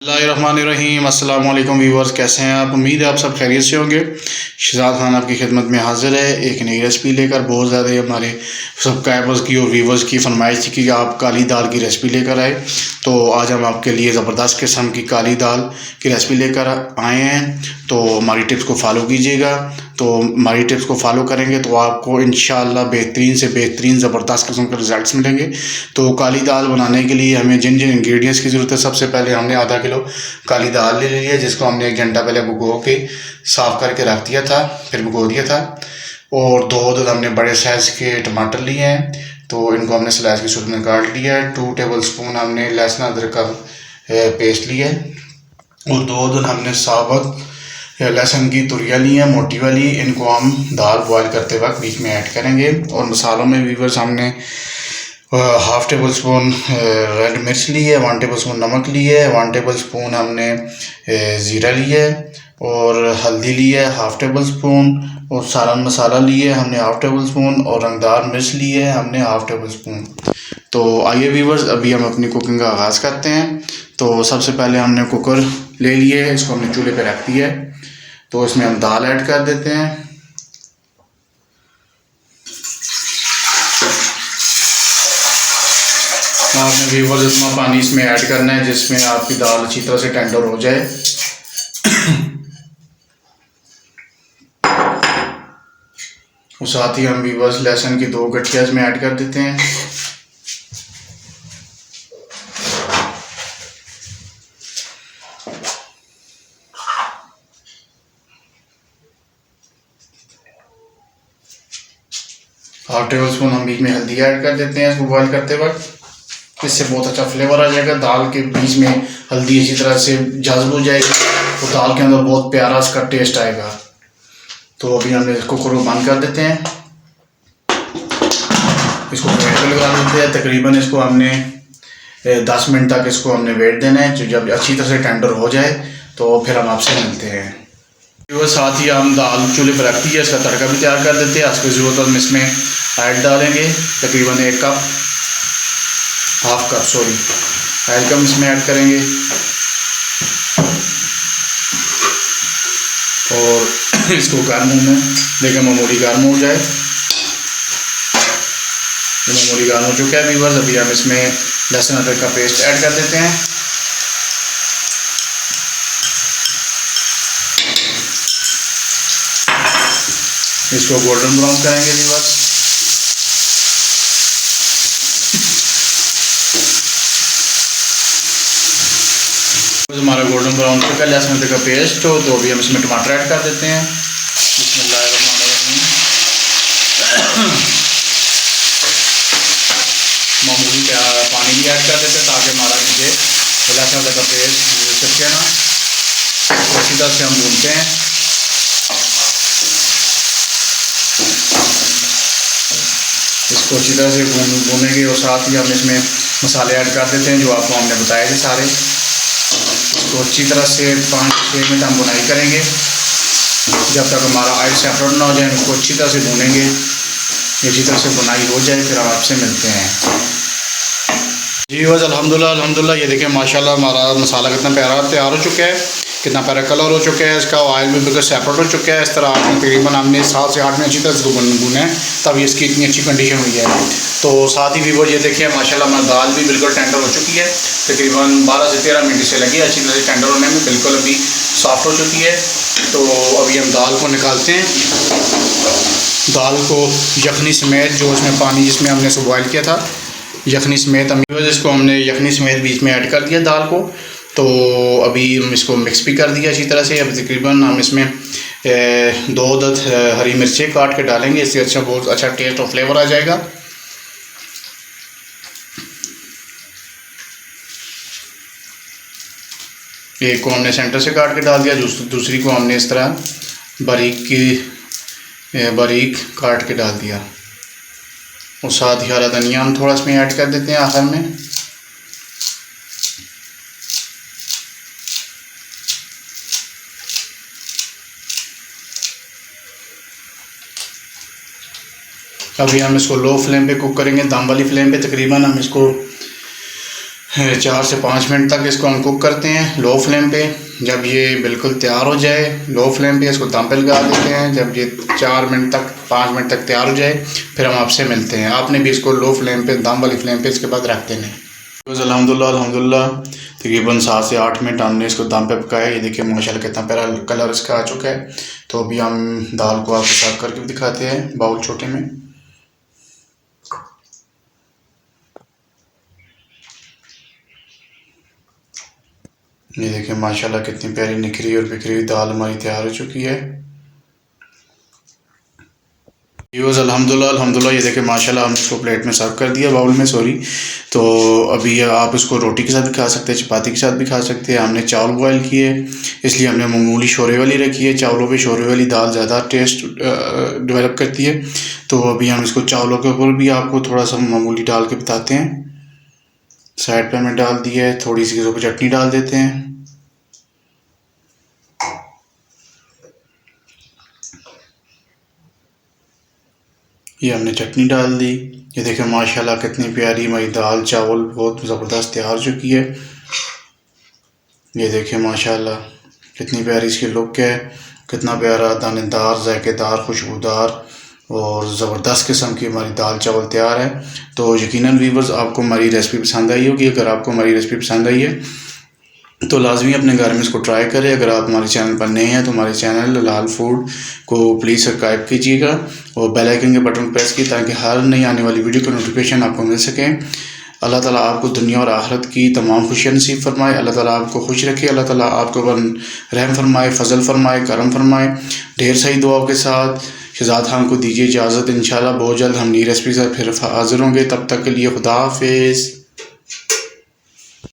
बिस्मिल्लाहिर्रहमानिर्रहीम। अस्सलाम वालेकुम व्यूवर्स, कैसे हैं आप? उम्मीद है आप सब खैरियत से होंगे। शहजाद खान आपकी खिदमत में हाज़िर है एक नई रेसिपी लेकर। बहुत ज़्यादा हमारे सब्सक्राइबर्स की और व्यूवर्स की फरमाइश थी कि आप काली दाल की रेसिपी लेकर आए, तो आज हम आपके लिए ज़बरदस्त किस्म की काली दाल की रेसिपी लेकर आए हैं। तो हमारी टिप्स को फॉलो कीजिएगा। तो हमारी टिप्स को फॉलो करेंगे तो आपको इंशाअल्लाह बेहतरीन से बेहतरीन ज़बरदस्त किस्म के रिज़ल्ट्स मिलेंगे। तो काली दाल बनाने के लिए हमें जिन जिन इंग्रेडिएंट्स की ज़रूरत है, सबसे पहले हमने आधा किलो काली दाल ले ली है, जिसको हमने 1 घंटा पहले भिगो के साफ़ करके रख दिया था, फिर भिगो दिया था। और 2 हमने बड़े साइज़ के टमाटर लिए हैं, तो इनको हमने स्लाइस की सूरत में काट लिया है। 2 टेबल स्पून हमने लहसुन अदरक का पेस्ट लिया है, और 2 हमने साबुत लहसुन की तुरियाँ ली हैं मोटी वाली। इनको हम दाल बॉयल करते वक्त बीच में ऐड करेंगे। और मसालों में व्यूअर्स हमने हाफ़ टेबल स्पून रेड मिर्च ली है, 1 टेबल स्पून नमक ली है, 1 टेबल स्पून हमने ज़ीरा लिया है, और हल्दी ली है हाफ़ टेबल स्पून, और सालन मसाला लिए हमने हाफ़ टेबल स्पून, और रंगदार मिर्च लिए है हमने हाफ़ टेबल स्पून। तो आइए व्यूअर्स, अभी हम अपनी कुकिंग का आगाज़ करते हैं। तो सबसे पहले हमने कुकर ले लिए है, इसको हमने चूल्हे पे रख दिया है। तो इसमें हम दाल ऐड कर देते हैं। आपने व्यूअर्स इतना पानी इसमें ऐड करना है जिसमें आपकी दाल अच्छी तरह से टेंडर हो जाए। और साथ ही हम व्यूअर्स लहसुन की 2 गठियाँ इसमें ऐड कर देते हैं। हाफ़ टेबल स्पून हम बीच में हल्दी ऐड कर देते हैं इसको बॉयल करते वक्त। इससे बहुत अच्छा फ्लेवर आ जाएगा। दाल के बीच में हल्दी अच्छी तरह से जज़्ब हो जाएगी, तो दाल के अंदर बहुत प्यारा इसका टेस्ट आएगा। तो अभी हम इसको कुकर को बंद कर देते हैं, इसको वेट पे लगा देते हैं। तकरीबन इसको हमने 10 मिनट तक इसको हमने वेट देना है। जब अच्छी तरह से टेंडर हो जाए तो फिर हम आपसे मिलते हैं। वो साथ ही हम दाल चूल्हे पर रखती है, इसका तड़का भी तैयार कर देते हैं। इसकी ज़रूरत हम इसमें ऐड डालेंगे तकरीबन 1 cup, half cup sorry, add कम इसमें ऐड करेंगे। और इसको गर्म होने देखें, मामूली गर्म हो जाए। तो मामूली गर्म हो चुका है व्यूअर्स। अभी हम इसमें लहसुन अदरक का पेस्ट ऐड कर देते हैं। इसको गोल्डन ब्राउन करेंगे व्यूअर्स। हमारा गोल्डन ब्राउन चुका है लहसुन अदरक का पेस्ट हो, तो अभी हम इसमें टमाटर ऐड कर देते हैं। बिस्मिल्लाहिर्रहमानिर्रहीम। मामूली पानी भी ऐड कर देते हैं ताकि हमारा नीचे लहसुन अदरक का पेस्ट चिपके ना। तो इसी तरह से हम भूनते हैं। इसको अच्छी तरह से भूनेंगे, और साथ ही हम इसमें मसाले ऐड कर देते हैं जो आपको हमने बताए थे सारे। तो अच्छी तरह से 5-6 मिनट हम बुनाई करेंगे, जब तक हमारा ऑयल सेपरेट ना हो जाए। इसको अच्छी तरह से भूनेंगे, अच्छी तरह से बुनाई हो जाए, फिर हम आपसे मिलते हैं। जी बस अल्हम्दुलिल्लाह ये देखिए माशाल्लाह हमारा मसाला कितना प्यारा तैयार हो चुका है, कितना प्यारा कलर हो चुका है। इसका ऑयल भी बिल्कुल सेपरेट हो चुका है। इस तरह तकरीबन हमने 7 से 8 मिनट अच्छी तरह से भुना है, तब इसकी इतनी अच्छी कंडीशन हुई है। तो साथ ही व्यूअर ये देखिए माशाल्लाह हमारी दाल भी बिल्कुल टेंडर हो चुकी है। तकरीबन 12 से 13 मिनट इसे लगी अच्छी तरह से टेंडर होने में, बिल्कुल अभी सॉफ्ट हो चुकी है। तो अभी हम दाल को निकालते हैं। दाल को यखनी समेत, जो उसमें पानी जिसमें हमने इसको बॉयल किया था, यखनी समेत हम इसको हमने यखनी समेत बीच में ऐड कर दिया दाल को। तो अभी हम इसको मिक्स भी कर दिया अच्छी तरह से। अब तकरीबन हम इसमें 2 हरी मिर्चें काट के डालेंगे, इससे अच्छा बहुत अच्छा टेस्ट और फ्लेवर आ जाएगा। एक को हमने सेंटर से काट के डाल दिया, दूसरी को हमने इस तरह बारीक काट के डाल दिया। और साथ ही हरा धनिया हम थोड़ा इसमें ऐड कर देते हैं आखिर में। अभी हम इसको लो फ्लेम पे कुक करेंगे, दम वाली फ्लेम पे। तकरीबन हम इसको 4 से 5 मिनट तक इसको हम कुक करते हैं लो फ्लेम पे। जब ये बिल्कुल तैयार हो जाए लो फ्लेम पे इसको दम पे लगा देते हैं। जब ये 4 मिनट तक 5 मिनट तक तैयार हो जाए फिर हम आपसे मिलते हैं। आपने भी इसको लो फ्लेम पे दम वाली फ्लेम पे इसके बाद रख देना है। अल्हम्दुलिल्लाह तकरीबन 7 से 8 मिनट हमने इसको दम पे पकाया। ये देखिए माशाल्लाह कितना प्यारा कलर इसका आ चुका है। तो अभी हम दाल को आपको साफ करके भी दिखाते हैं बाउल छोटे में। ये देखिए माशाल्लाह कितनी प्यारी निखरी और बिखरी हुई दाल हमारी तैयार हो चुकी है। अल्हम्दुलिल्लाह ये देखिए माशाल्लाह हमने इसको प्लेट में सर्व कर दिया, बाउल में सॉरी। तो अभी आप इसको रोटी के साथ भी खा सकते हैं, चपाती के साथ भी खा सकते हैं। हमने चावल बॉयल किए इसलिए हमने मामूली शोरे वाली रखी है। चावलों पे शोरे वाली दाल ज़्यादा टेस्ट डेवलप करती है। तो अभी हम इसको चावलों के ऊपर भी आपको थोड़ा सा मामूली डाल के बताते हैं। साइड पर हमने डाल दिया है, थोड़ी सी इसके ऊपर चटनी डाल देते हैं। ये हमने चटनी डाल दी। ये देखिए माशाल्लाह कितनी प्यारी हमारी दाल चावल बहुत ज़बरदस्त तैयार हो चुकी है। ये देखिए माशाल्लाह कितनी प्यारी इसकी लुक है, कितना प्यारा दानेदार जायकेदार खुशबूदार और ज़बरदस्त किस्म की हमारी दाल चावल तैयार है। तो यकीनन व्यूअर्स आपको हमारी रेसिपी पसंद आई होगी। अगर आपको हमारी रेसिपी पसंद आई है तो लाजमी अपने घर में इसको ट्राई करें। अगर आप हमारे चैनल पर नए हैं तो हमारे चैनल हलाल फूड को प्लीज़ सब्सक्राइब कीजिएगा और बेल आइकन के बटन प्रेस की ताकि हर नई आने वाली वीडियो का नोटिफिकेशन आपको मिल सके। अल्लाह ताला आपको दुनिया और आखिरत की तमाम खुशियाँ नसीब फरमाए। अल्लाह ताला आपको खुश रखे। अल्लाह ताला आपको रहम फरमाए, फ़ज़ल फरमाए, करम फरमाए। ढेर सारी दुआओं के साथ शहजाद खान को दीजिए इजाज़त। इंशाल्लाह बहुत जल्द हम नई रेसिपी से फिर हाज़िर होंगे। तब तक के लिए खुदा हाफिज़।